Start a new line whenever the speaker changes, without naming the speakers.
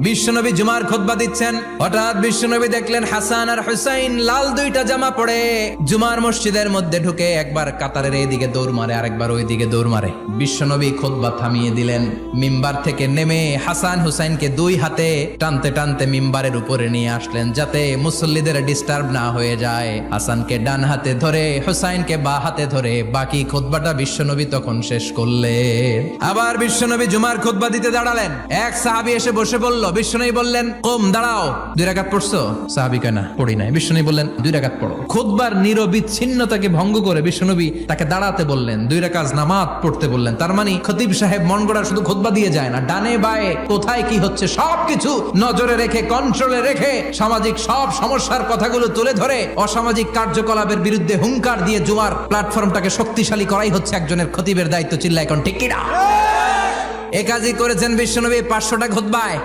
বিশ্বনবী জুমার খুতবা দিচ্ছেন, হঠাৎ বিশ্বনবী দেখলেন হাসান আর হুসাইন লাল দুইটা জামা পরে জুমার মসজিদের মধ্যে ঢুকে একবার কাতারের এইদিকে দৌড় মারে, আরেকবার ওইদিকে দৌড় মারে। বিশ্বনবী খুতবা থামিয়ে দিলেন, মিম্বার থেকে নেমে হাসান হুসাইনকে দুই হাতে টানতে টানতে মিম্বারের উপরে নিয়ে আসলেন যাতে মুসল্লিদের ডিস্টার্ব না হয়ে যায়। হাসানকে ডান হাতে ধরে হুসাইনকে বা হাতে ধরে বাকি খুতবাটা বিশ্বনবী তখন শেষ করলেন। আবার বিশ্বনবী জুমার খুতবা দিতে দাঁড়ালেন, এক সাহাবী এসে বসে বলল, বিশ্বনবী বললেন, কম দাঁড়াও, 2 রাকাত পড়ছো? সাহাবী কয় না, পড়ি নাই। বিশ্বনবী বললেন, 2 রাকাত পড়ো। খুতবার নিরবিচ্ছিন্নতাকে ভঙ্গ করে বিশ্বনবী তাকে দাঁড়াতে বললেন, 2 রাকাত নামাজ পড়তে বললেন। তার মানে খতিব সাহেব মন গড়া শুধু খুতবা দিয়ে যায় না, ডানে বায়ে কোথায় কি হচ্ছে সবকিছু নজরে রেখে, কন্ট্রোলে রেখে সামাজিক সব সমস্যার কথাগুলো তুলে ধরে অসামাজিক কার্যকলাপের বিরুদ্ধে হুঙ্কার দিয়ে জুমার প্ল্যাটফর্মটাকে শক্তিশালী করাই হচ্ছে একজনের খতিবের দায়িত্ব। চিল্লা এখন ঠিক কিনা? এ কাজই করেছেন বিশ্বনবী 500টা খুতবায়।